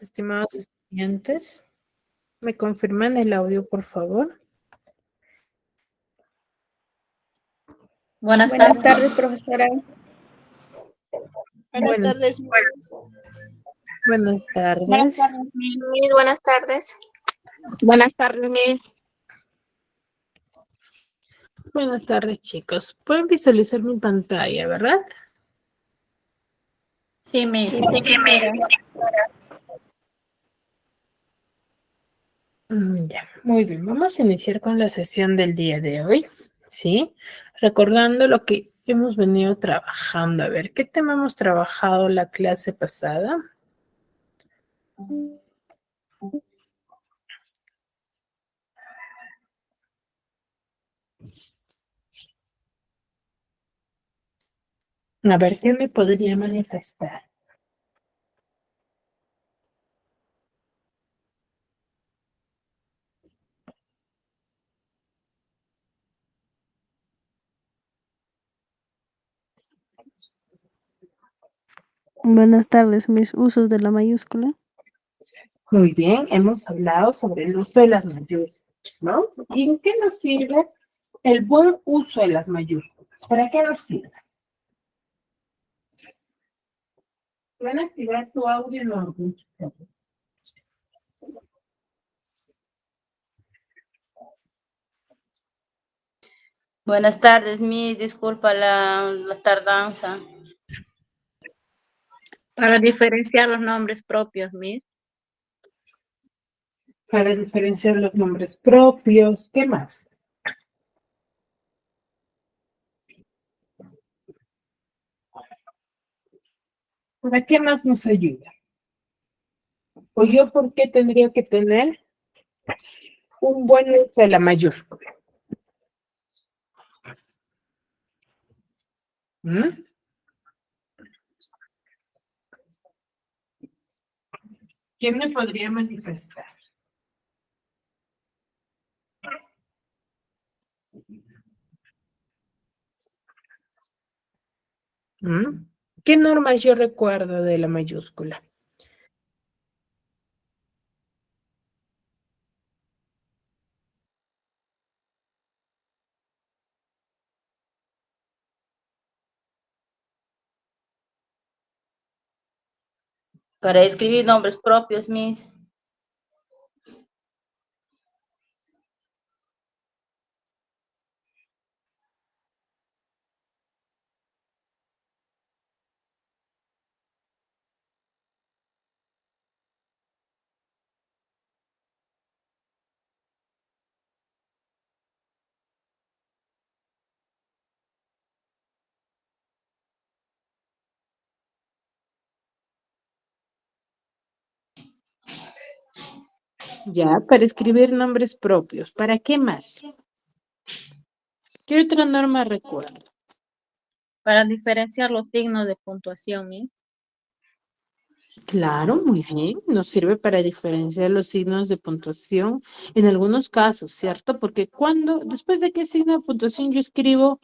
Estimados estudiantes, ¿me confirman el audio, por favor? Buenas Buenas tardes. tardes, profesora. Buenas Buenas, tardes, Miss. buenas Buenas tardes. tardes, Miss. Buenas tardes. Buenas tardes, Miss. Buenas tardes, chicos. Pueden visualizar mi pantalla, ¿verdad? Sí, Miss. Sí, profesora. Ya, muy bien. Vamos a iniciar con la sesión del día de hoy, ¿sí? Recordando lo que hemos venido trabajando. A ver, ¿qué tema hemos trabajado la clase pasada? A ver, ¿qué me podría manifestar? Buenas tardes, mis usos de la mayúscula. Muy bien, hemos hablado sobre el uso de las mayúsculas, ¿no? ¿Y en qué nos sirve el buen uso de las mayúsculas? ¿Para qué nos sirve? Van a activar tu audio, no. Buenas tardes, Miss. Disculpa la tardanza. Para diferenciar los nombres propios, Miss. Para diferenciar los nombres propios, ¿qué más? ¿Para qué más nos ayuda? ¿O yo por qué tendría que tener un buen uso de la mayúscula? ¿Mm? ¿Quién me podría manifestar? ¿Mm? ¿Qué normas yo recuerdo de la mayúscula? Para escribir nombres propios, Miss. Ya, para escribir nombres propios. ¿Para qué más? ¿Qué otra norma recuerdo? Para diferenciar los signos de puntuación, Miss. Claro, muy bien. Nos sirve para diferenciar los signos de puntuación en algunos casos, ¿cierto? Porque después de qué signo de puntuación yo escribo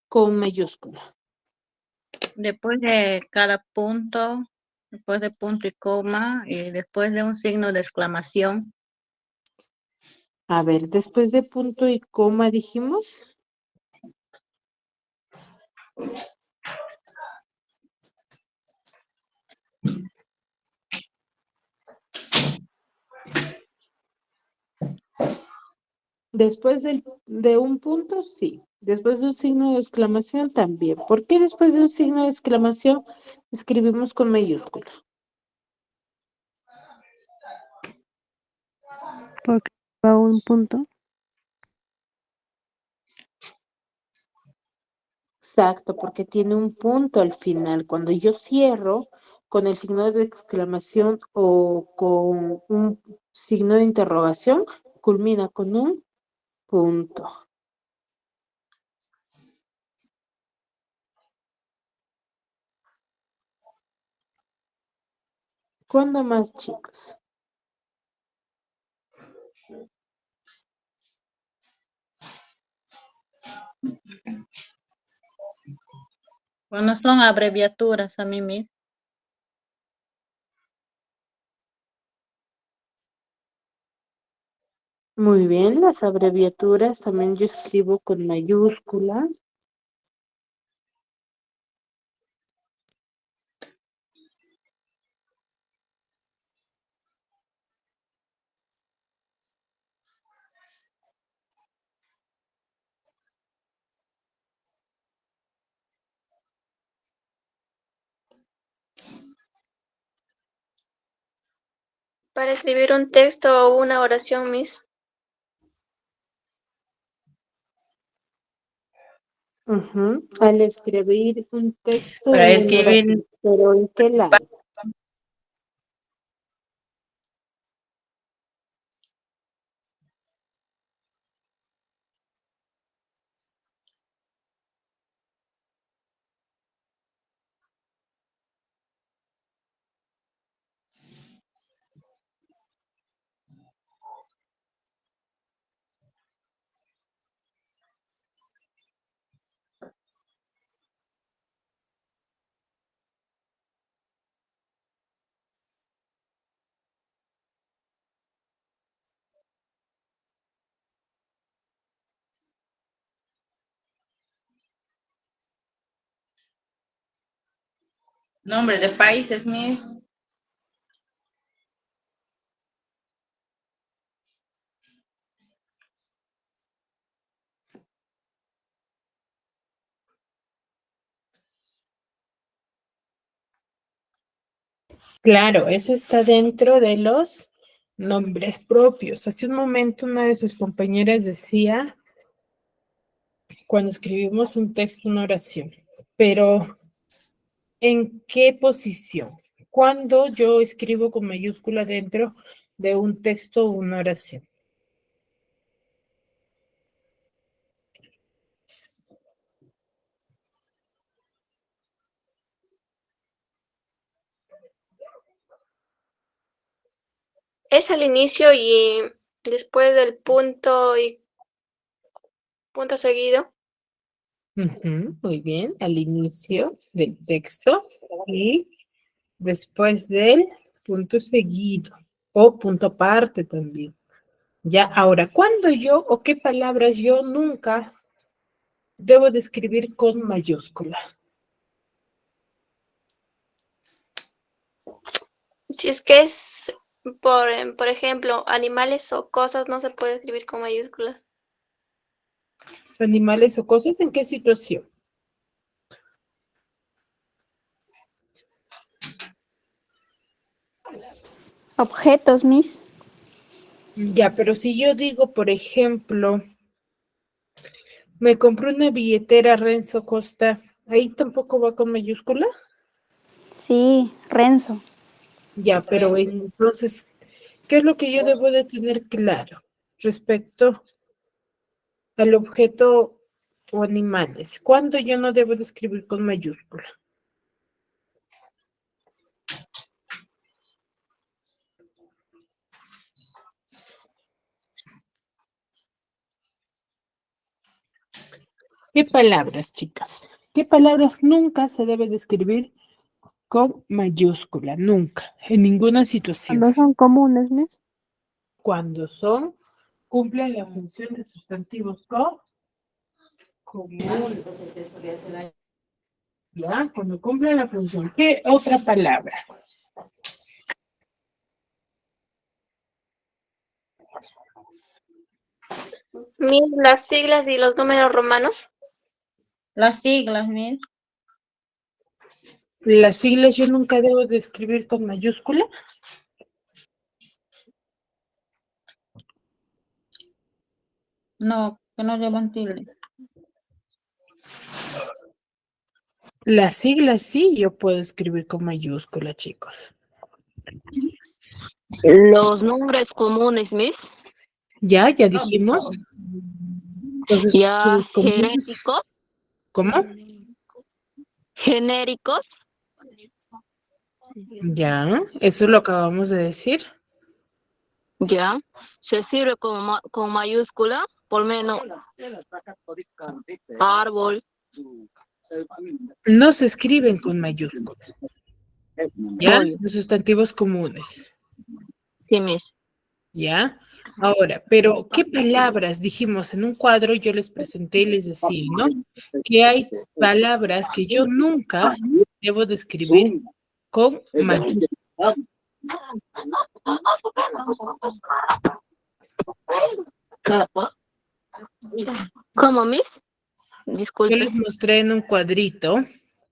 con mayúscula. Después de cada punto, después de punto y coma, y después de un signo de exclamación. A ver, después de punto y coma dijimos. Después de un punto, sí. Después de un signo de exclamación, también. ¿Por qué después de un signo de exclamación escribimos con mayúscula? Porque va un punto. Exacto, porque tiene un punto al final. Cuando yo cierro con el signo de exclamación o con un signo de interrogación, culmina con un punto. ¿Cuándo más, chicos? Bueno, no, son abreviaturas a mí, Miss. Muy bien, las abreviaturas también yo escribo con mayúscula. Para escribir un texto o una oración, Miss. Ujú. Al escribir un texto, Para una escribir, oración, pero ¿en qué lado? nombre de países, Miss. Claro, eso está dentro de los nombres propios. Hace un momento una de sus compañeras decía, cuando escribimos un texto, una oración, pero ¿en qué posición? Cuando yo escribo con mayúscula dentro de un texto o una oración. Es al inicio y después del punto y punto seguido. Ujú, muy bien, al inicio del texto y después del punto seguido o punto aparte también. Ya, ahora, ¿cuándo yo o qué palabras yo nunca debo de escribir con mayúscula? Si es que es, por ejemplo, animales o cosas, no se puede escribir con mayúsculas. Animales o cosas, ¿en qué situación? Objetos, Miss. Ya, pero si yo digo, por ejemplo, me compré una billetera Renzo Costa, ¿ahí tampoco va con mayúscula? Sí, Renzo. Ya, pero entonces, ¿qué es lo que yo debo de tener claro respecto al objeto o animales? ¿Cuándo yo no debo de escribir con mayúscula? ¿Qué palabras, chicas? ¿Qué palabras nunca se debe de escribir con mayúscula? Nunca, en ninguna situación. Cuando son comunes, Miss. Cuando son, cumplen la función de sustantivos comunes. ¿Ya? Cuando cumplen la función. ¿Qué otra palabra? Miss, las siglas y los números romanos. Las siglas, Miss. Las siglas yo nunca debo de escribir con mayúscula. No, que no llevan tilde. Las siglas sí, yo puedo escribir con mayúscula, chicos. Los nombres comunes, Miss. Ya dijimos. Entonces, Ya los comunes. genéricos. ¿Cómo? Genéricos. Ya, eso lo acabamos de decir. Ya. Se sirve con mayúscula, por menos árbol. No se escriben con mayúsculas. ¿Ya? Obvio. Los sustantivos comunes. Sí, Miss. ¿Ya? Ahora, pero ¿qué palabras dijimos en un cuadro? Yo les presenté y les decía, ¿no? Que hay palabras que yo nunca debo de escribir con mayúsculas. ¿Cómo, Miss? Yo Disculpe. les mostré en un cuadrito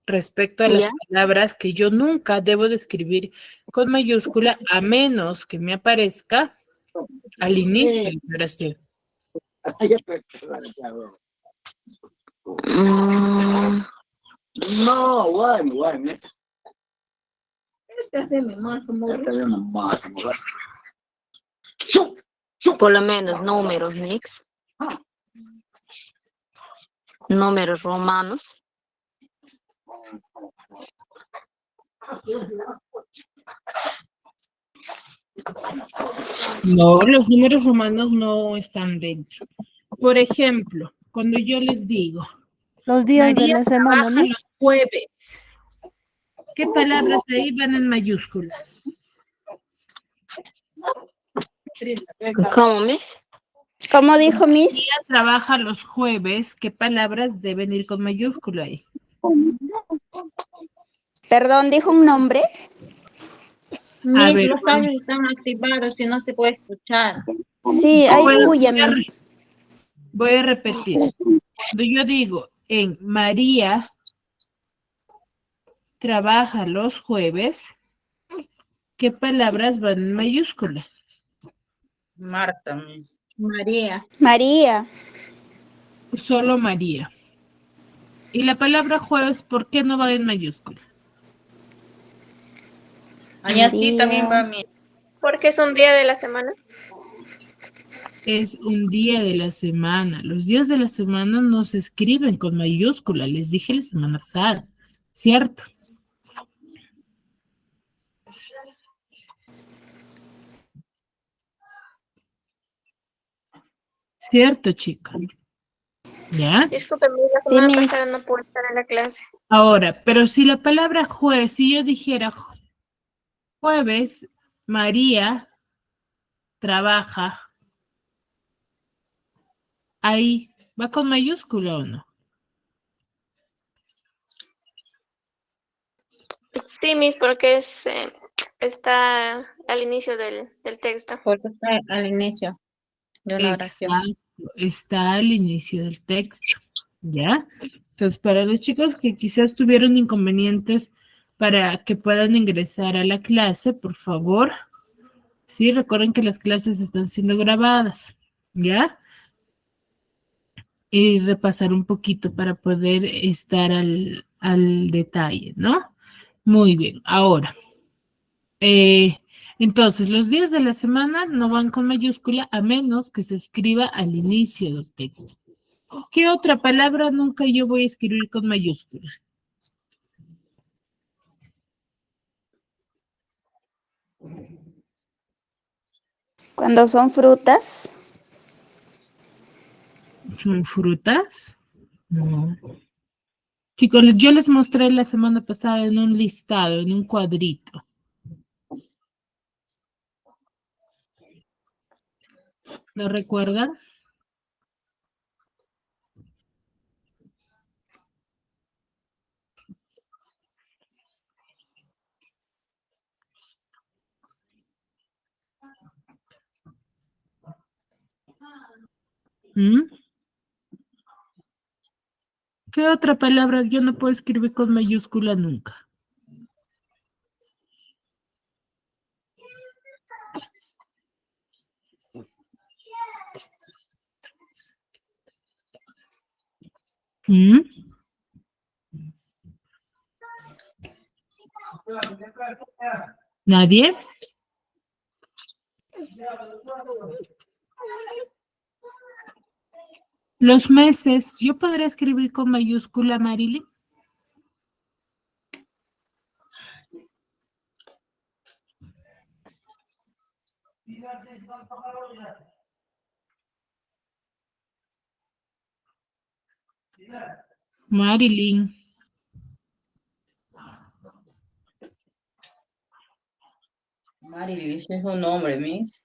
respecto a las ¿Ya? palabras que yo nunca debo de escribir con mayúscula a menos que me aparezca al inicio de la oración. Mm, No, bueno. por lo menos números, Miss. Números romanos. No, los números romanos no están dentro. Por ejemplo, cuando yo les digo, Los días de María la semana, trabaja Miss. los jueves, ¿qué palabras de ahí van en mayúsculas? ¿Cómo, Miss? ¿Cómo dijo Miss? María trabaja los jueves, ¿qué palabras deben ir con mayúscula ahí? Perdón, dijo un nombre. A Mis, ver, los cables están activados y no se puede escuchar. Sí, hay voy bulla, a, Miss. voy a repetir. Cuando yo digo en María trabaja los jueves, ¿qué palabras van en mayúscula? Marta, Miss. María. María. Solo María. Y la palabra jueves, ¿por qué no va en mayúscula? Allá sí también va María. Miss. Porque es un día de la semana. Es un día de la semana. Los días de la semana no se escriben con mayúscula. Les dije la semana pasada, ¿cierto? ¿Cierto, chica? ¿Ya? Discúlpeme, la Sí, semana Miss. pasada no pude estar en la clase. Ahora, pero si la palabra jueves, si yo dijera jueves, María trabaja, ahí, ¿va con mayúscula o no? Sí, Miss, porque está al inicio del texto. Porque está al inicio de una oración. Exacto, está al inicio del texto, ¿ya? Entonces, para los chicos que quizás tuvieron inconvenientes para que puedan ingresar a la clase, por favor, sí, recuerden que las clases están siendo grabadas, ¿ya? Y repasar un poquito para poder estar al detalle, ¿no? Muy bien, ahora, entonces, los días de la semana no van con mayúscula a menos que se escriba al inicio del texto. ¿Qué otra palabra nunca yo voy a escribir con mayúscula? Cuando son frutas. ¿Son frutas? No. Chicos, yo les mostré la semana pasada en un listado, en un cuadrito. ¿Lo recuerdan? ¿Mm? ¿Qué otra palabra yo no puedo escribir con mayúscula nunca? ¿Mm? ¿Nadie? Los meses, ¿yo podría escribir con mayúscula, Marilyn? Marilyn. Marilis es un nombre, Miss.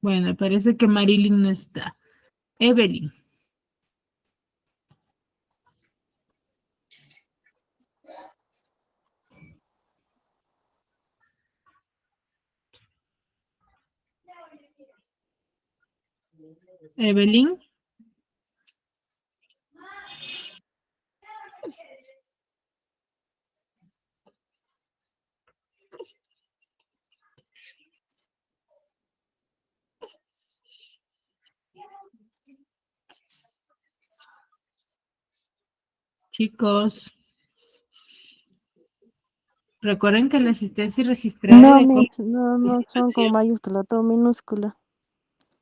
Bueno, parece que Marilyn no está. Evelyn. Evelyn. Chicos, recuerden que la asistencia registrada No, de Miss, no son con participación mayúscula, todo minúscula.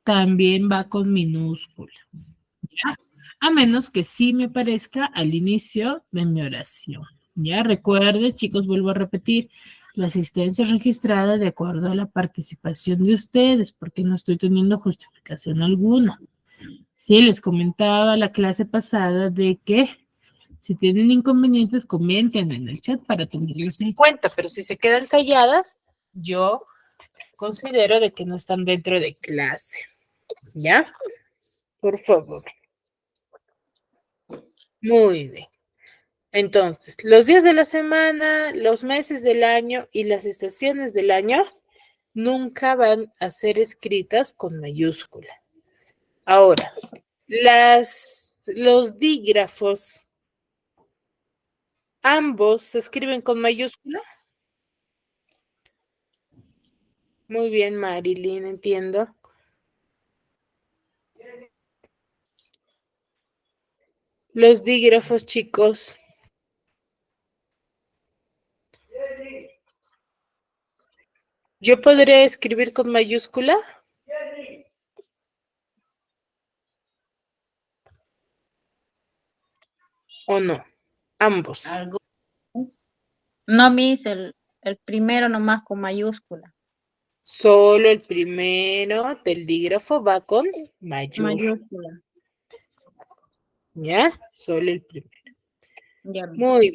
también va con minúscula, ¿ya? A menos que sí me parezca al inicio de mi oración. Ya recuerden, chicos, vuelvo a repetir, la asistencia registrada de acuerdo a la participación de ustedes, porque no estoy teniendo justificación alguna. Sí, les comentaba la clase pasada de que si tienen inconvenientes, comenten en el chat para tenerlos en cuenta, pero si se quedan calladas, yo considero de que no están dentro de clase. ¿Ya? Por favor. Muy bien. Entonces, los días de la semana, los meses del año y las estaciones del año nunca van a ser escritas con mayúscula. Ahora, los dígrafos, ambos se escriben con mayúscula. Muy bien, Marilyn, entiendo. Los dígrafos, chicos. ¿Yo podré escribir con mayúscula? ¿O no? Ambos. Algo. No, Miss, el primero nomás con mayúscula. Solo el primero del dígrafo va con mayúscula. Mayúscula. ¿Ya? Solo el primero. Ya. Muy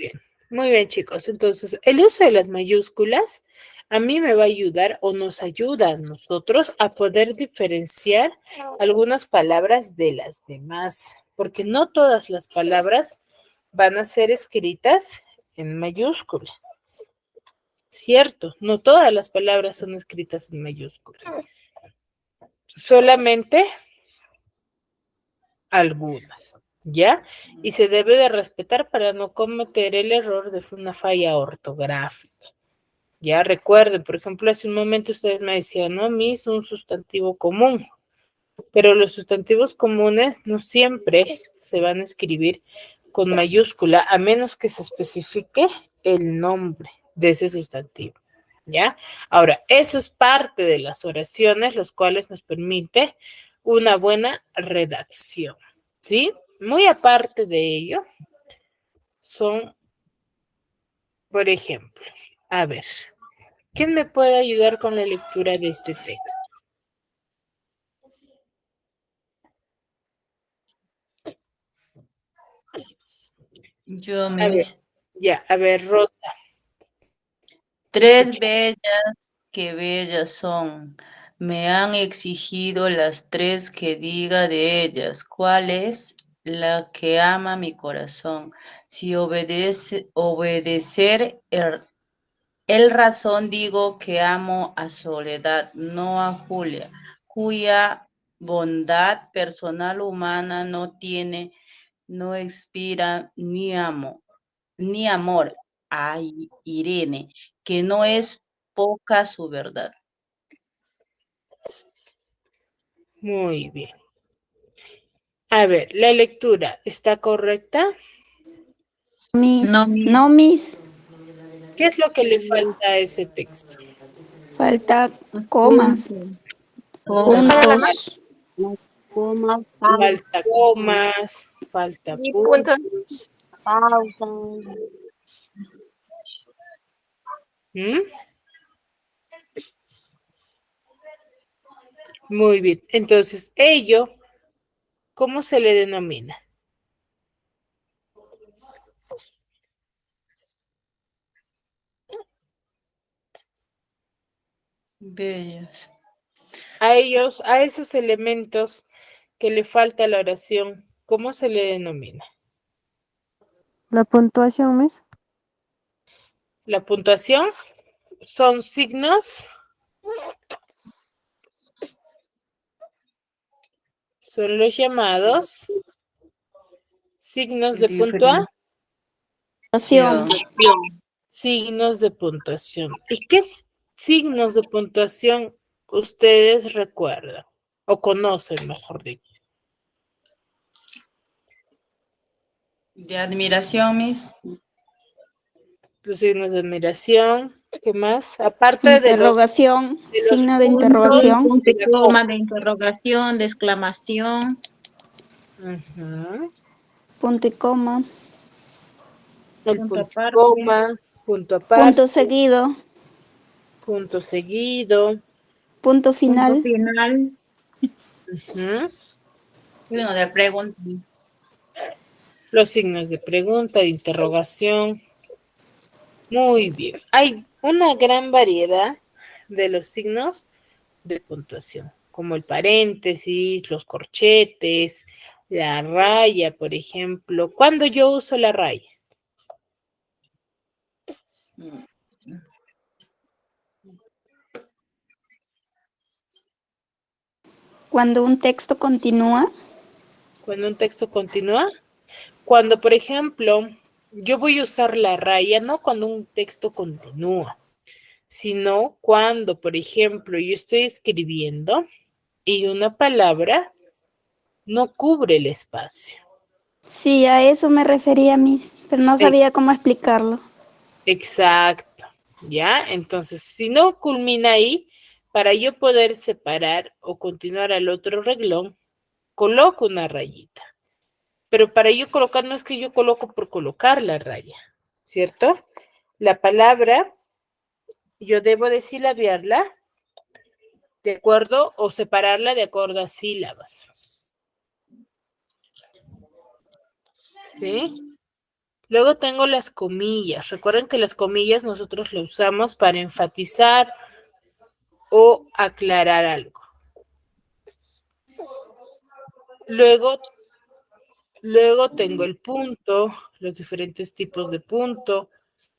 bien, chicos. Entonces, el uso de las mayúsculas a mí me va a ayudar o nos ayuda a nosotros a poder diferenciar algunas palabras de las demás, porque no todas las palabras van a ser escritas en mayúscula. Cierto, no todas las palabras son escritas en mayúscula. Solamente algunas, ¿ya? Y se debe de respetar para no cometer el error de una falla ortográfica. Ya recuerden, por ejemplo, hace un momento ustedes me decían, ¿no? Miss, un sustantivo común. Pero los sustantivos comunes no siempre se van a escribir con mayúscula, a menos que se especifique el nombre de ese sustantivo. ¿Ya? Ahora, eso es parte de las oraciones, los cuales nos permite una buena redacción. ¿Sí? Muy aparte de ello, son, por ejemplo, a ver, ¿quién me puede ayudar con la lectura de este texto? Yo, A ver, mis ya, a ver, Rosa. tres Escucha. bellas, que bellas son. Me han exigido las tres que diga de ellas. ¿Cuál es la que ama mi corazón? Si obedecer el razón, digo que amo a Soledad, no a Julia, cuya bondad personal humana no tiene, no expira ni amor a Irene, que no es poca su verdad. Muy bien. A ver, ¿la lectura está correcta? Miss, No, Miss. no, Miss, ¿Qué es lo que le falta a ese texto? falta comas, Punto. Para la puntos. Comas, Falta comas, falta y punto. puntos. pausas. ¿Mm? Muy bien. Entonces, ello, ¿cómo se le denomina? Bellas. A ellos, a esos elementos que le falta a la oración, ¿cómo se le denomina? La puntuación, Miss. La puntuación son signos, son los llamados signos de Oración. signos de puntuación. ¿Y qué signos de puntuación ustedes recuerdan o conocen, mejor dicho? De admiración, Miss. Los signos de admiración, ¿qué más? Aparte de los Interrogación. Signo de puntos, interrogación. Punto y de la coma, de interrogación, de exclamación. Ujú. Punto y coma. El Punto punto y aparte. coma, punto aparte, Punto seguido. punto seguido. Punto Punto final. final. Ujú. Signo de pregunta. Los signos de pregunta, de interrogación. Muy bien. Hay una gran variedad de los signos de puntuación, como el paréntesis, los corchetes, la raya, por ejemplo. ¿Cuándo yo uso la raya? Cuando un texto continúa. Cuando un texto continúa. Cuando, por ejemplo, yo voy a usar la raya, no cuando un texto continúa, sino cuando, por ejemplo, yo estoy escribiendo y una palabra no cubre el espacio. Sí, a eso me refería, Miss, pero no sabía cómo explicarlo. Exacto, ¿ya? Entonces, si no culmina ahí, para yo poder separar o continuar al otro reglón, coloco una rayita. Pero para yo colocar, no es que yo coloco por colocar la raya, ¿cierto? La palabra, yo debo de silabiarla, ¿de acuerdo? O separarla de acuerdo a sílabas. ¿Sí? Luego tengo las comillas. Recuerden que las comillas nosotros las usamos para enfatizar o aclarar algo. Luego tengo el punto, los diferentes tipos de punto,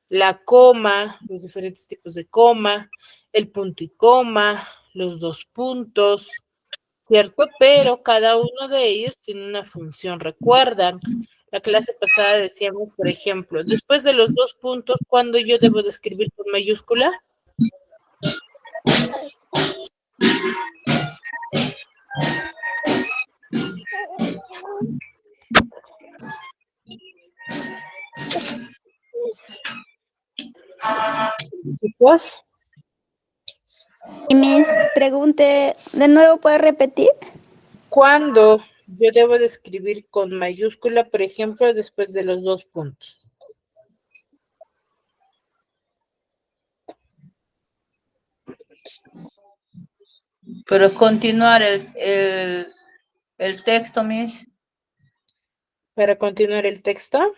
la coma, los diferentes tipos de coma, el punto y coma, los dos puntos, ¿cierto? Pero cada uno de ellos tiene una función. ¿Recuerdan? La clase pasada decíamos, por ejemplo, después de los dos puntos, ¿cuándo yo debo de escribir con mayúscula? Chicos, Y Miss, pregunte, ¿de nuevo puede repetir? ¿cuándo yo debo de escribir con mayúscula, por ejemplo, después de los dos puntos? Pero continuar el texto, Miss. Para continuar el texto.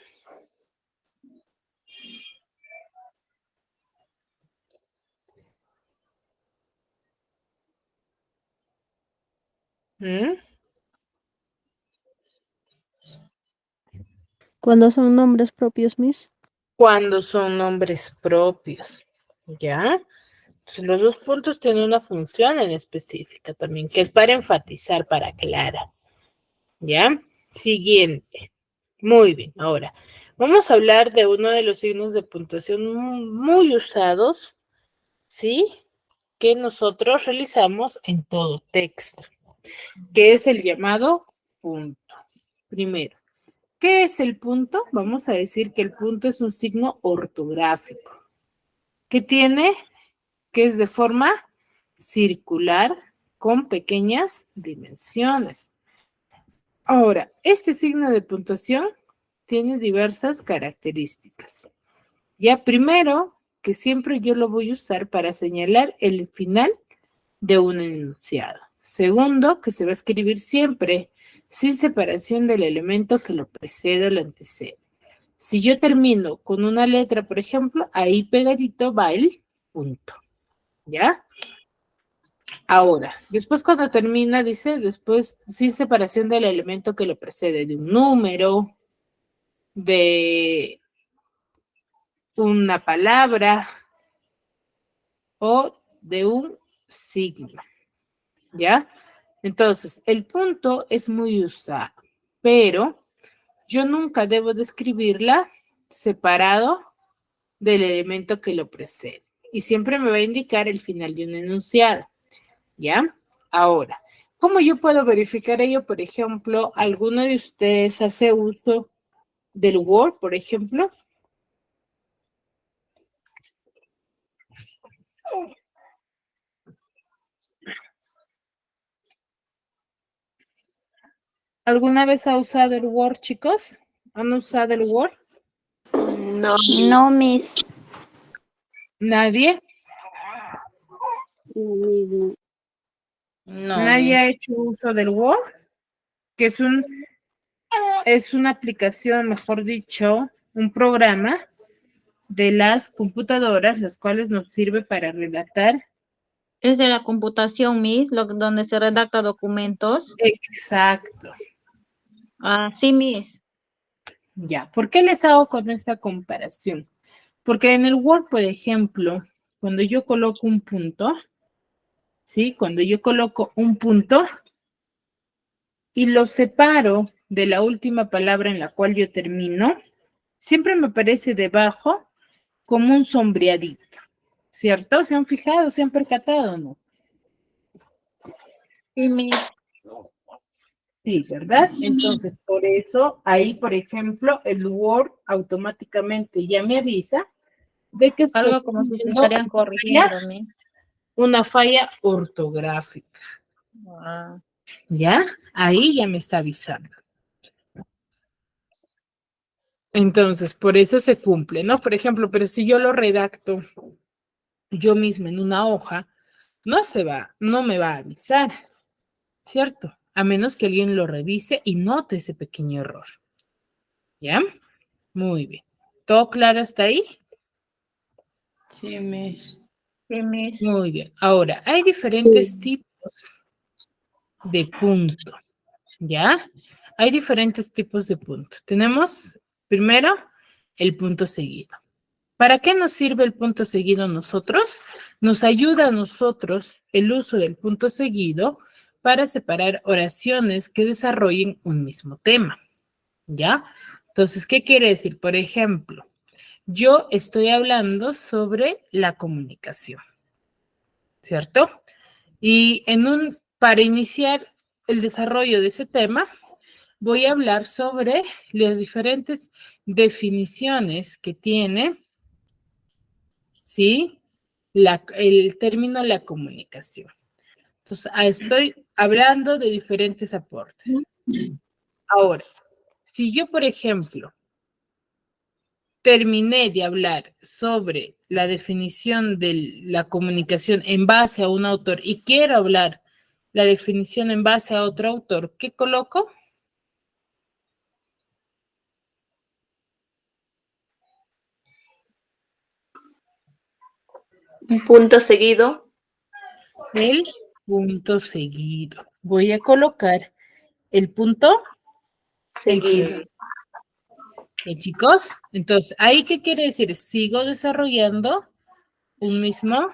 ¿Mm? Cuando son nombres propios, Miss. Cuando son nombres propios, ¿ya? Entonces, los dos puntos tienen una función en específica también, que es para enfatizar, para aclarar, ¿ya? Siguiente. Muy bien, ahora vamos a hablar de uno de los signos de puntuación muy usados, ¿sí? Que nosotros realizamos en todo texto, que es el llamado punto. Primero, ¿qué es el punto? Vamos a decir que el punto es un signo ortográfico. ¿Qué tiene? Que es de forma circular con pequeñas dimensiones. Ahora, este signo de puntuación tiene diversas características. Ya primero, que siempre yo lo voy a usar para señalar el final de un enunciado. Segundo, que se va a escribir siempre sin separación del elemento que lo precede o lo antecede. Si yo termino con una letra, por ejemplo, ahí pegadito va el punto. ¿Ya? Ahora, después cuando termina, dice, después, sin separación del elemento que lo precede, de un número, de una palabra o de un signo, ¿ya? Entonces, el punto es muy usado, pero yo nunca debo de escribirla separado del elemento que lo precede. Y siempre me va a indicar el final de un enunciado, ¿ya? Ahora, ¿cómo yo puedo verificar ello? Por ejemplo, ¿alguno de ustedes hace uso del Word, por ejemplo? ¿Alguna vez ha usado el Word, chicos? ¿Han usado el Word? No. No, Miss. ¿Nadie? Lo mismo. No, ¿Nadie ha Miss. hecho uso del Word? Que es una aplicación, mejor dicho, un programa de las computadoras, las cuales nos sirve para redactar. Es de la computación, Miss, donde se redacta documentos. Exacto. Ah, sí, Miss. Ya, ¿por qué les hago con esta comparación? Porque en el Word, por ejemplo, cuando yo coloco un punto, ¿sí? Cuando yo coloco un punto y lo separo de la última palabra en la cual yo termino, siempre me aparece debajo como un sombreadito, ¿cierto? ¿Se han fijado, se han percatado, no? Sí, Miss. Sí, ¿verdad? Entonces, por eso, ahí, por ejemplo, el Word automáticamente ya me avisa de que estoy Algo como si se teniendo estarían corrigiendo, Miss. una falla ortográfica, Ah, ¿ya? Ahí ya me está avisando. Entonces, por eso se cumple, ¿no? Por ejemplo, pero si yo lo redacto yo misma en una hoja, no me va a avisar, ¿cierto? A menos que alguien lo revise y note ese pequeño error. ¿Ya? Muy bien. ¿Todo claro hasta ahí? Sí, Miss. sí, Miss. Muy bien. Ahora, hay diferentes tipos de punto, ¿ya? Hay diferentes tipos de punto. Tenemos, primero, el punto seguido. ¿Para qué nos sirve el punto seguido a nosotros? Nos ayuda a nosotros el uso del punto seguido para separar oraciones que desarrollen un mismo tema, ¿ya? Entonces, ¿qué quiere decir? Por ejemplo, yo estoy hablando sobre la comunicación, ¿cierto? Y para iniciar el desarrollo de ese tema, voy a hablar sobre las diferentes definiciones que tiene, ¿sí? El término la comunicación. Entonces, estoy hablando de diferentes aportes. Ahora, si yo, por ejemplo, terminé de hablar sobre la definición de la comunicación en base a un autor y quiero hablar la definición en base a otro autor, ¿qué coloco? Un punto seguido. El punto seguido. Voy a colocar el punto Seguido. chicos. Entonces, ¿ahí qué quiere decir? Sigo desarrollando un mismo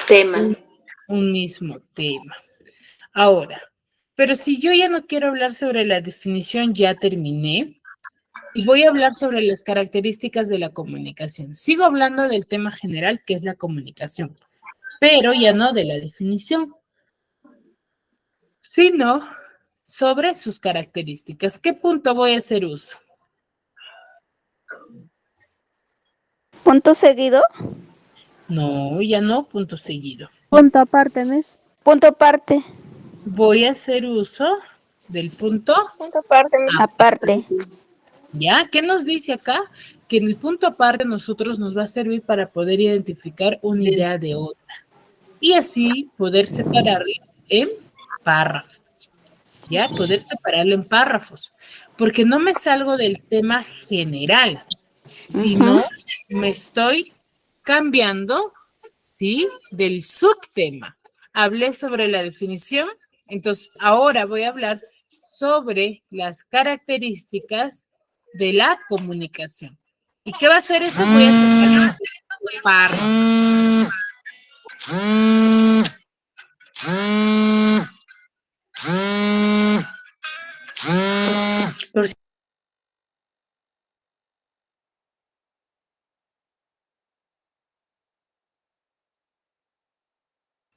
Tema. un mismo tema. Ahora, pero si yo ya no quiero hablar sobre la definición, ya terminé, y voy a hablar sobre las características de la comunicación. Sigo hablando del tema general, que es la comunicación, pero ya no de la definición, sino sobre sus características. ¿Qué punto voy a hacer uso? Punto seguido. No, ya no, punto seguido. Punto aparte, Miss. Punto aparte. Voy a hacer uso del punto Punto aparte. Aparte. ¿Ya? ¿Qué nos dice acá? Que en el punto aparte nosotros nos va a servir para poder identificar una idea de otra y así poder separarla en párrafos, ¿ya? Poder separarlo en párrafos, porque no me salgo del tema general, sino me estoy cambiando ¿sí? Del subtema. Hablé sobre la definición, entonces ahora voy a hablar sobre las características de la comunicación. ¿Y qué va a hacer eso? Voy a separar párrafos.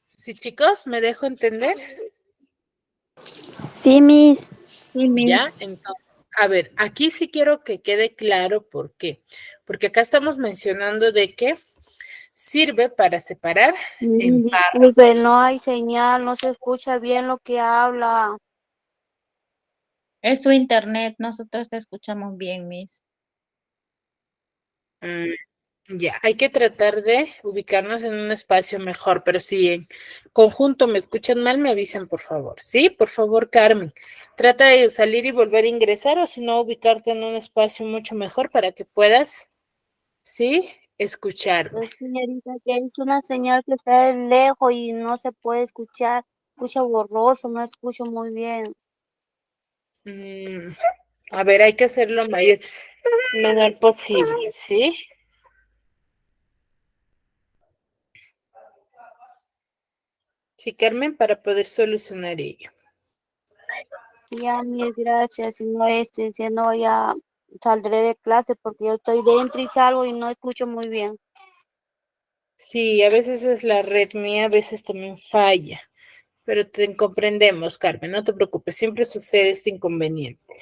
Sí, chicos, ¿me dejo entender? Sí, Miss. Sí, Miss. Ya, entonces, a ver, aquí sí quiero que quede claro por qué. Porque acá estamos mencionando de que sirve para separar en Disculpe, párrafos. no hay señal, no se escucha bien lo que habla. Es su internet, nosotros te escuchamos bien, Miss. Ya, hay que tratar de ubicarnos en un espacio mejor, pero si en conjunto me escuchan mal, me avisan, por favor. Sí, por favor, Carmen. Trata de salir y volver a ingresar o si no, ubicarte en un espacio mucho mejor para que puedas, sí, escucharme. Es señorita que es una señal que está de lejos y no se puede escuchar. Escucha borroso, no escucho muy bien. A ver, hay que hacerlo menor posible, ¿sí? Sí, Carmen, para poder solucionar ello. Ya, mil gracias. Si no, si no, ya saldré de clase porque yo estoy dentro y salgo y no escucho muy bien. Sí, a veces es la red mía, a veces también falla, pero te comprendemos, Carmen, no te preocupes, siempre sucede este inconveniente.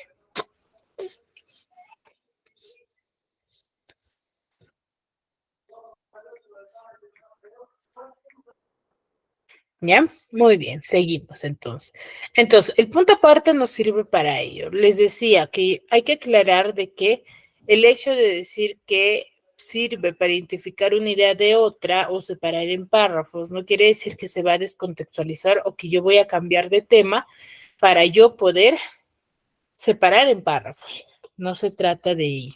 ¿Ya? Muy bien, seguimos entonces. Entonces, el punto aparte nos sirve para ello. Les decía que hay que aclarar de que el hecho de decir que sirve para identificar una idea de otra o separar en párrafos no quiere decir que se va a descontextualizar o que yo voy a cambiar de tema para yo poder separar en párrafos. No se trata de ello,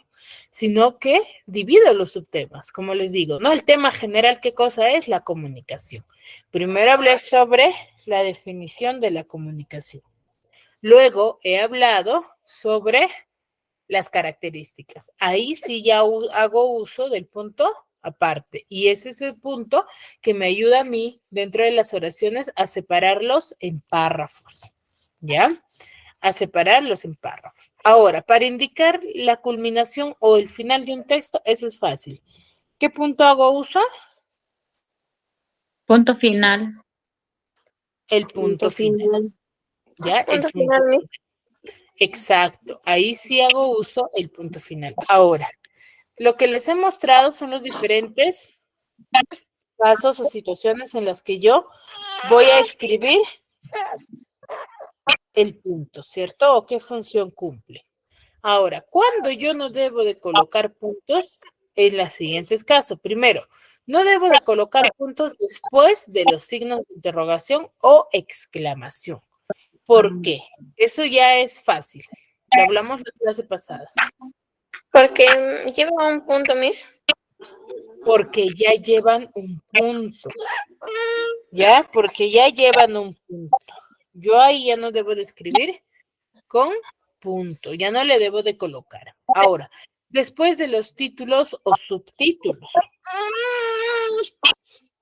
sino que divido los subtemas, como les digo, ¿no? El tema general, ¿qué cosa es? La comunicación. Primero hablé sobre la definición de la comunicación. Luego he hablado sobre las características. Ahí sí ya hago uso del punto aparte. Y ese es el punto que me ayuda a mí dentro de las oraciones a separarlos en párrafos. ¿Ya? A separarlos en párrafos. Ahora, para indicar la culminación o el final de un texto, eso es fácil. ¿Qué punto hago uso? Punto final. El Punto punto final. final. ¿Ya? El Punto punto final, Miss. final. Exacto. Ahí sí hago uso el punto final. Ahora, lo que les he mostrado son los diferentes casos o situaciones en las que yo voy a escribir el punto, ¿cierto? ¿O qué función cumple? Ahora, ¿cuándo yo no debo de colocar puntos? En los siguientes casos. Primero, no debo de colocar puntos después de los signos de interrogación o exclamación. ¿Por qué? Eso ya es fácil. Lo hablamos la clase pasada. Porque lleva un punto, Miss. Porque ya llevan un punto. ¿Ya? Porque ya llevan un punto. Yo ahí ya no debo de escribir con punto, ya no le debo de colocar. Ahora, después de los títulos o subtítulos,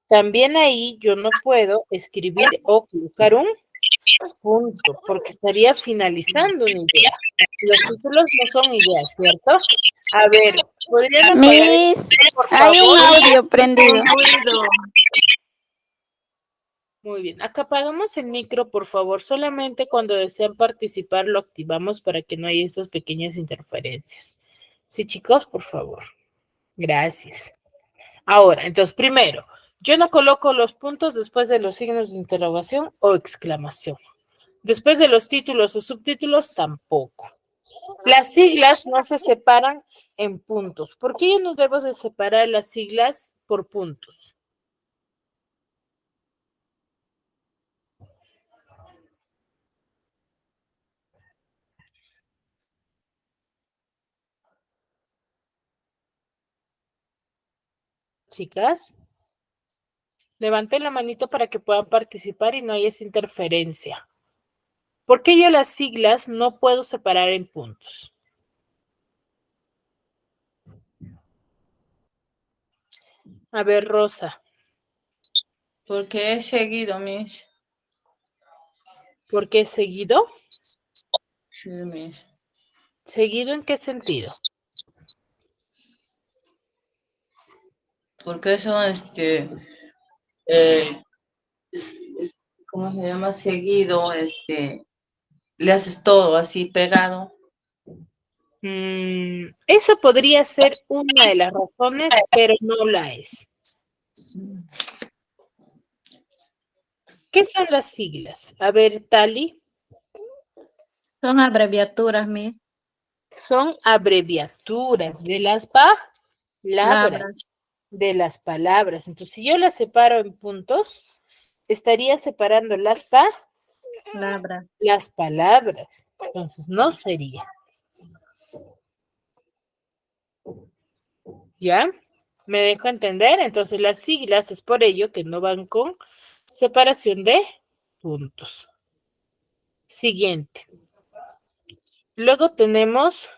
también ahí yo no puedo escribir o colocar un punto, porque estaría finalizando una idea. Los títulos no son ideas, ¿cierto? A ver, ¿podrían apagar el Miss, micro, por hay un favor? audio prendido. Muy bien, acá apagamos el micro, por favor. Solamente cuando desean participar lo activamos para que no haya estas pequeñas interferencias. Sí, chicos, por favor. Gracias. Ahora, entonces, primero, yo no coloco los puntos después de los signos de interrogación o exclamación. Después de los títulos o subtítulos, tampoco. Las siglas no se separan en puntos. ¿Por qué yo no debo de separar las siglas por puntos? Chicas. Levanten la manito para que puedan participar y no haya esa interferencia. ¿Por qué yo las siglas no puedo separar en puntos? A ver, Rosa. Porque es seguido, Miss. ¿Por qué seguido? Sí, Miss. ¿Seguido en qué sentido? Porque eso, eh, ¿cómo se llama? Seguido, le haces todo así pegado. Eso podría ser una de las razones, pero no la es. ¿Qué son las siglas? A ver, Tali. Son abreviaturas, Miss. Son abreviaturas de las palabras. De las palabras. Entonces, si yo las separo en puntos, estaría separando las palabras. Entonces, no sería. ¿Ya? ¿Me dejo entender? Entonces, las siglas es por ello que no van con separación de puntos. Siguiente. Luego tenemos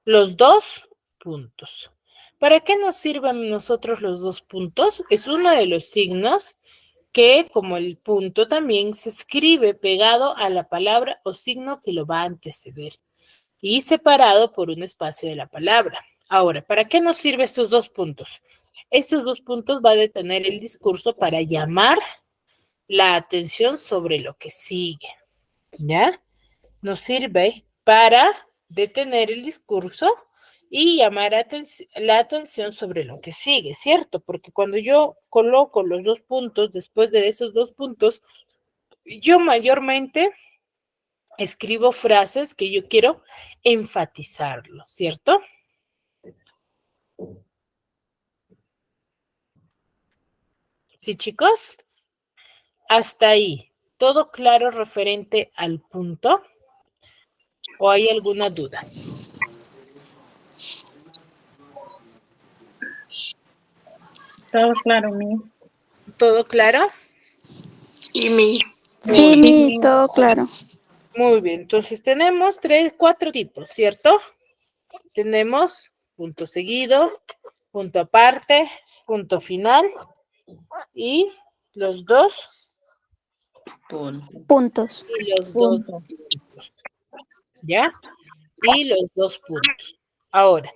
los 2 puntos. ¿Para qué nos sirven a nosotros los 2 puntos? Es uno de los signos que, como el punto, también se escribe pegado a la palabra o signo que lo va a anteceder y separado por un espacio de la palabra. Ahora, ¿para qué nos sirven estos 2 puntos? Estos 2 puntos van a detener el discurso para llamar la atención sobre lo que sigue, ¿ya? Nos sirve para detener el discurso y llamar la atención sobre lo que sigue, ¿cierto? Porque cuando yo coloco los 2 puntos, después de esos 2 puntos, yo mayormente escribo frases que yo quiero enfatizarlo, ¿cierto? ¿Sí, chicos? Hasta ahí. ¿Todo claro referente al punto? ¿O hay alguna duda? Todo claro, Miss. ¿Todo claro? Sí, Miss. Sí, Miss, todo claro. Muy bien, entonces tenemos 4 tipos, ¿cierto? Tenemos punto seguido, punto aparte, punto final y los 2 Puntos. y los 2 puntos, ¿ya? Y los 2 puntos. Ahora,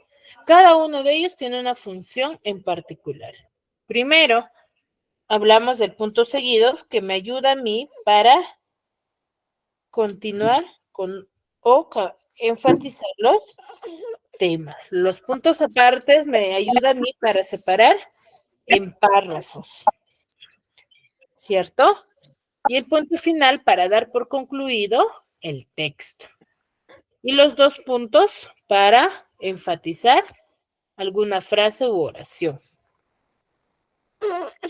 cada uno de ellos tiene una función en particular. Primero, hablamos del punto seguido que me ayuda a mí para continuar con o enfatizar los temas. Los puntos apartes me ayudan a mí para separar en párrafos, ¿cierto? Y el punto final para dar por concluido el texto. Y los 2 puntos para enfatizar alguna frase u oración.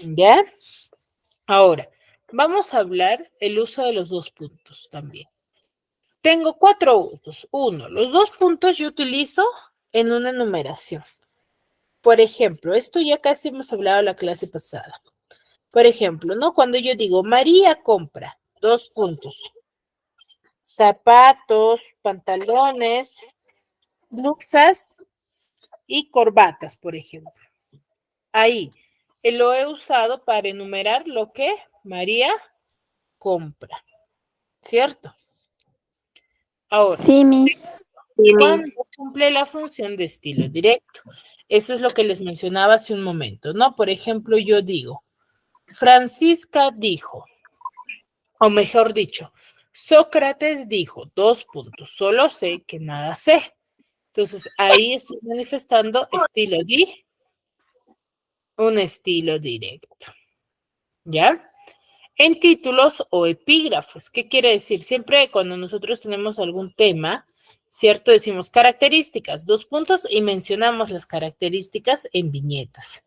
¿Ya? Ahora, vamos a hablar el uso de los 2 puntos también. Tengo 4 usos. 1, los 2 puntos yo utilizo en una enumeración. Por ejemplo, esto ya casi hemos hablado la clase pasada. Por ejemplo, ¿no? Cuando yo digo, María compra, 2 puntos. Zapatos, pantalones, blusas y corbatas, por ejemplo. Ahí, lo he usado para enumerar lo que María compra, ¿cierto? Ahora, Sí, Miss. ¿cuándo cumple la función de estilo directo? Eso es lo que les mencionaba hace un momento, ¿no? Por ejemplo, yo digo, Francisca dijo, o mejor dicho, Sócrates dijo, 2 puntos, solo sé que nada sé. Entonces, ahí estoy manifestando un estilo directo, ¿ya? En títulos o epígrafos, ¿qué quiere decir? Siempre cuando nosotros tenemos algún tema, ¿cierto? Decimos características, 2 puntos y mencionamos las características en viñetas,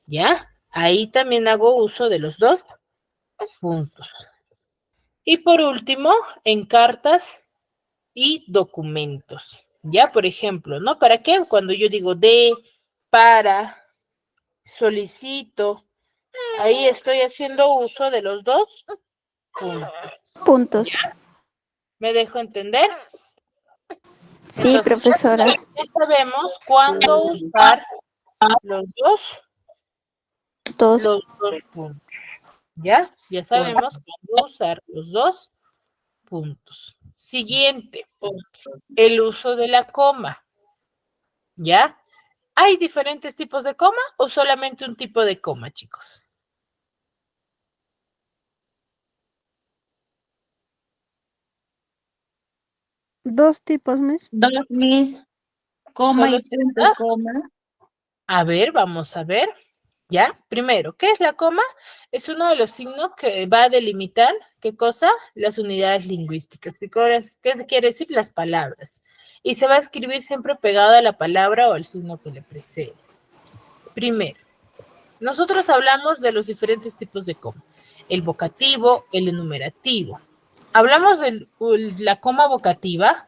¿ya? Ahí también hago uso de los 2 puntos. Y por último, en cartas y documentos, ¿ya? Por ejemplo, ¿no? ¿Para qué? Cuando yo digo de, para, solicito, Ahí estoy haciendo uso de los dos puntos. Puntos. ¿Me dejo entender? Sí, Entonces, profesora. ya sabemos cuándo usar los dos Dos. puntos. ¿Ya? Ya sabemos cuándo usar los dos puntos. Siguiente, el uso de la coma. ¿Ya? ¿Hay diferentes tipos de coma o solamente un tipo de coma, chicos? Dos tipos, Miss. Dos, Miss. Coma ¿Solo y se punto da? y coma. A ver, vamos a ver. ¿Ya? Primero, ¿qué es la coma? Es uno de los signos que va a delimitar, ¿qué cosa? Las unidades lingüísticas. ¿Qué quiere decir? Las palabras. Y se va a escribir siempre pegado a la palabra o al signo que le precede. Primero, nosotros hablamos de los diferentes tipos de coma. El vocativo, el enumerativo. Hablamos de la coma vocativa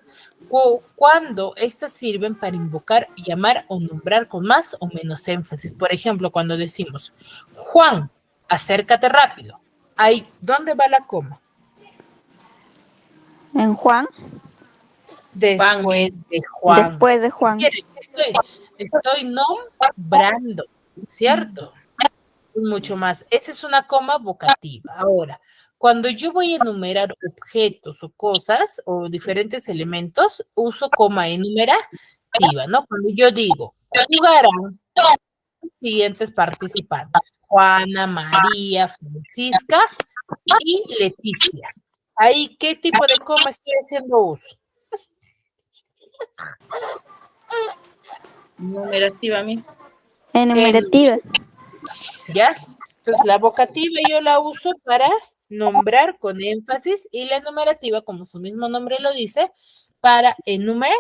cuando estas sirven para invocar, llamar o nombrar con más o menos énfasis. Por ejemplo, cuando decimos, Juan, acércate rápido. Ahí, ¿dónde va la coma? En Juan. Después de Juan. Después de Juan. Estoy nombrando, ¿cierto? Mucho más. Esa es una coma vocativa. Ahora, cuando yo voy a enumerar objetos o cosas o diferentes elementos, uso coma enumerativa, ¿no? Cuando yo digo, jugarán los siguientes participantes: Juana, María, Francisca y Leticia. Ahí, ¿qué tipo de coma estoy haciendo uso? Numerativa, mi. Enumerativa. ¿Ya? Entonces, la vocativa yo la uso para nombrar con énfasis y la enumerativa, como su mismo nombre lo dice, para enumerar.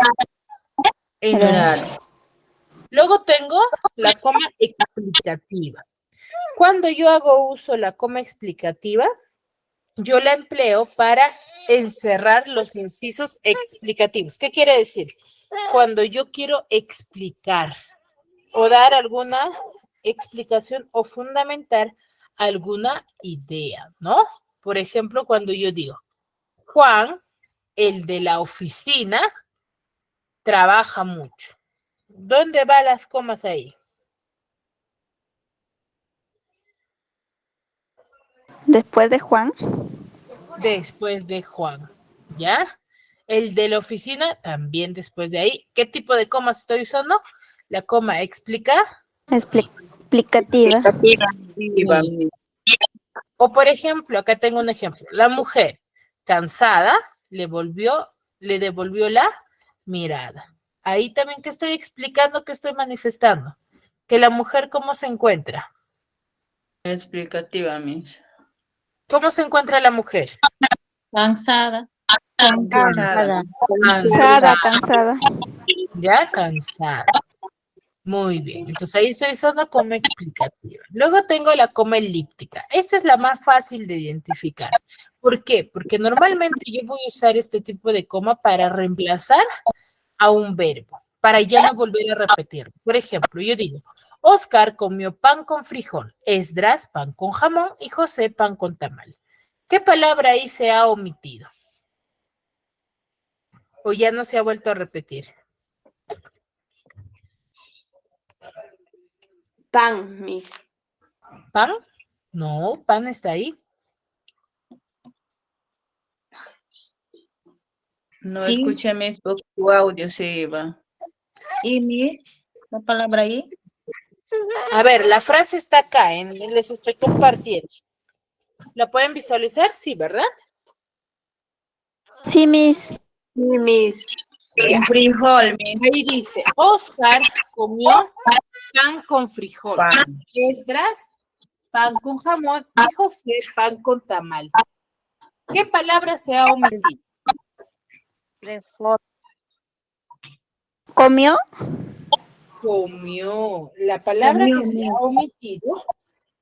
Luego tengo la coma explicativa. Cuando yo hago uso de la coma explicativa, yo la empleo para encerrar los incisos explicativos. ¿Qué quiere decir? Cuando yo quiero explicar o dar alguna explicación o fundamentar alguna idea, ¿no? Por ejemplo, cuando yo digo, Juan, el de la oficina, trabaja mucho. ¿Dónde van las comas ahí? Después de Juan. Después de Juan, ¿ya? El de la oficina también después de ahí. ¿Qué tipo de comas estoy usando? La coma explicativa. O por ejemplo, acá tengo un ejemplo. La mujer cansada le devolvió la mirada. Ahí también que estoy explicando, que estoy manifestando. Que la mujer, ¿cómo se encuentra? Explicativa, Miss. ¿Cómo se encuentra la mujer? Cansada. Cansada. Ya, cansada. Muy bien, entonces ahí estoy usando coma explicativa. Luego tengo la coma elíptica. Esta es la más fácil de identificar. ¿Por qué? Porque normalmente yo voy a usar este tipo de coma para reemplazar a un verbo, para ya no volver a repetirlo. Por ejemplo, yo digo, Oscar comió pan con frijol, Esdras pan con jamón y José pan con tamal. ¿Qué palabra ahí se ha omitido? ¿O ya no se ha vuelto a repetir? Pan, Miss. ¿Pan? No, pan está ahí. No escuché, Miss, porque tu audio se iba. ¿Y mi? ¿La palabra ahí? A ver, la frase está acá, les estoy compartiendo. ¿La pueden visualizar? Sí, ¿verdad? Sí, Miss. Sí, Miss. Ya. Frijol, Miss. Ahí dice, Oscar comió pan con frijol. Esdras, pan con jamón y José, pan con tamal. ¿Qué palabra se ha omitido? ¿Comió? Comió. La palabra que se ha omitido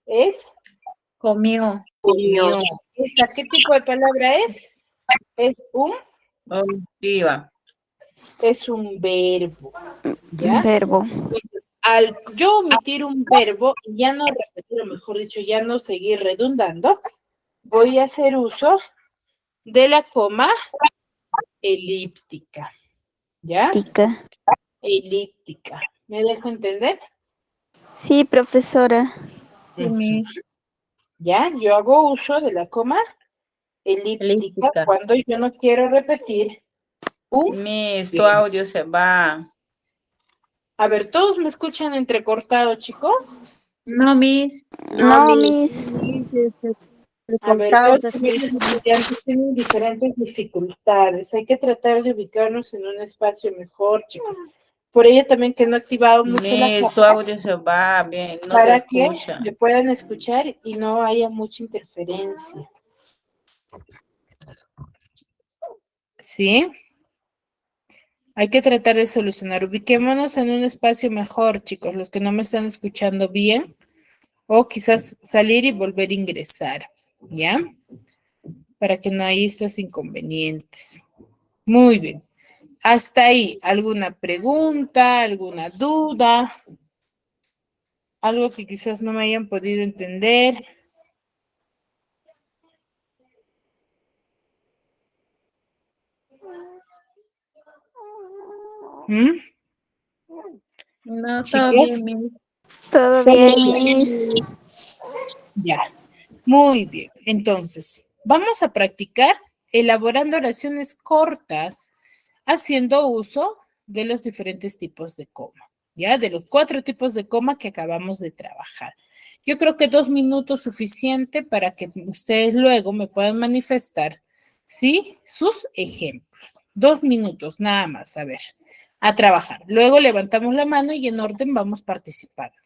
es Comió. ¿Esa qué tipo de palabra es? Es un Omitiva. Es un verbo. ¿Ya? Verbo. Entonces, al yo omitir un verbo y ya no repetir, o mejor dicho, ya no seguir redundando, voy a hacer uso de la coma elíptica. ¿Ya? Tica. Elíptica. ¿Me dejo entender? Sí, profesora. Sí, Miss. ¿Ya? Yo hago uso de la coma elíptica Elíptica. cuando yo no quiero repetir un Miss, tu verbo. audio se va. A ver, ¿todos me escuchan entrecortado, chicos? No, Miss. No, Miss. A ver, veo que mis estudiantes tienen diferentes dificultades. Hay que tratar de ubicarnos en un espacio mejor, chicos. Por ello también que no he activado mucho la Miss, tu cámara audio se va bien, no se para que escucha. me puedan escuchar y no haya mucha interferencia. ¿Sí? Hay que tratar de solucionar. Ubiquémonos en un espacio mejor, chicos, los que no me están escuchando bien, o quizás salir y volver a ingresar, ¿ya? Para que no haya estos inconvenientes. Muy bien. Hasta ahí, ¿alguna pregunta, alguna duda? Algo que quizás no me hayan podido entender. ¿Mm? No, todo ¿Chicos? bien, Miss. Todo bien, Miss. Ya. Muy bien. Entonces, vamos a practicar elaborando oraciones cortas, haciendo uso de los diferentes tipos de coma, ¿ya? De los 4 tipos de coma que acabamos de trabajar. Yo creo que 2 minutos suficiente para que ustedes luego me puedan manifestar, ¿sí? Sus ejemplos. 2 minutos, nada más, a ver, a trabajar. Luego levantamos la mano y en orden vamos participando.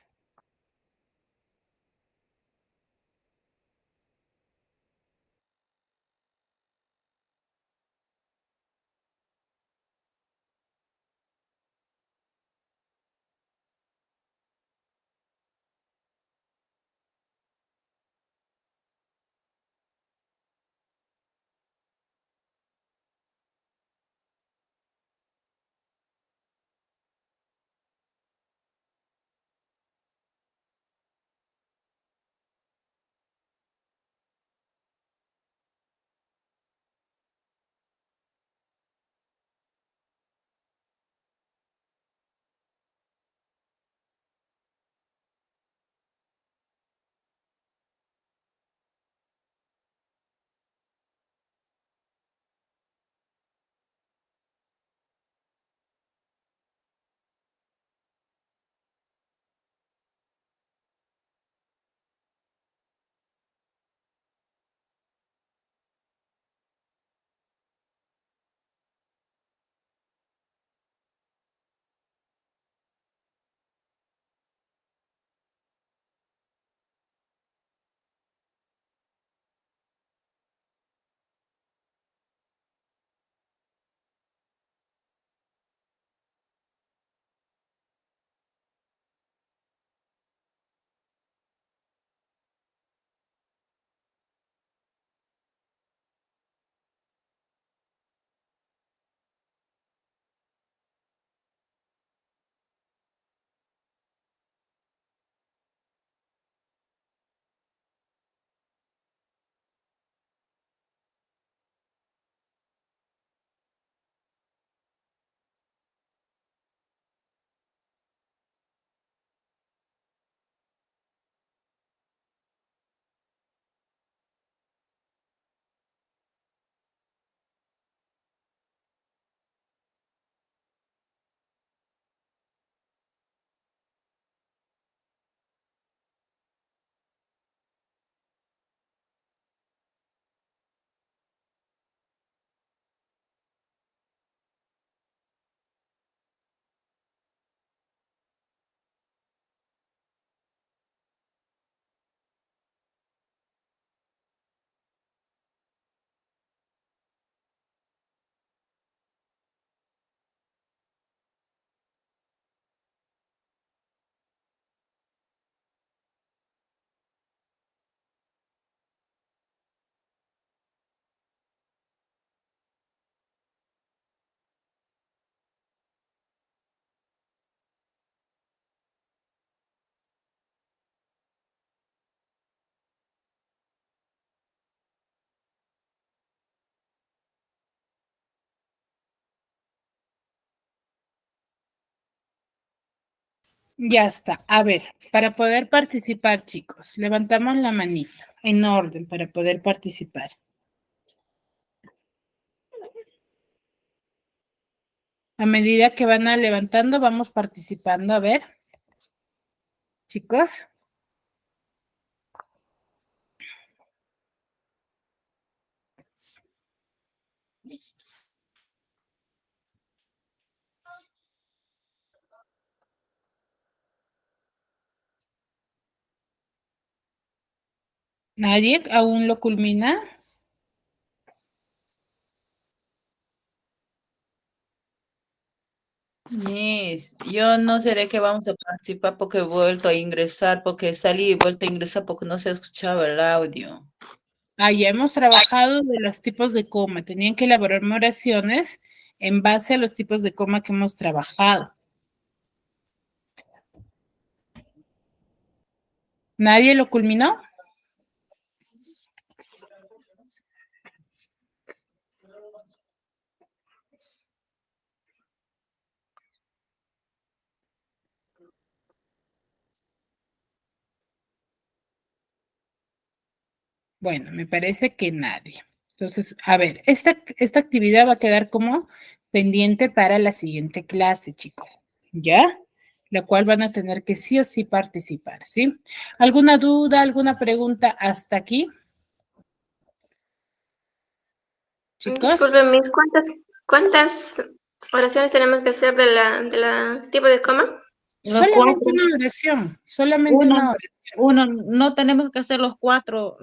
Ya está. A ver, para poder participar, chicos, levantamos la manita en orden para poder participar. A medida que van levantando, vamos participando. A ver, chicos. ¿Nadie aún lo culmina? Miss, yo no sé de qué vamos a participar porque he vuelto a ingresar, porque salí y he vuelto a ingresar porque no se escuchaba el audio. Ya hemos trabajado de los tipos de coma. Tenían que elaborar oraciones en base a los tipos de coma que hemos trabajado. ¿Nadie lo culminó? Bueno, me parece que nadie. Entonces, a ver, esta actividad va a quedar como pendiente para la siguiente clase, chicos. ¿Ya? La cual van a tener que sí o sí participar, ¿sí? ¿Alguna duda, alguna pregunta hasta aquí? Chicos. Disculpe, Miss, ¿cuántas oraciones tenemos que hacer de la tipo de coma? Solamente una oración, solamente una oración. No tenemos que hacer los 4,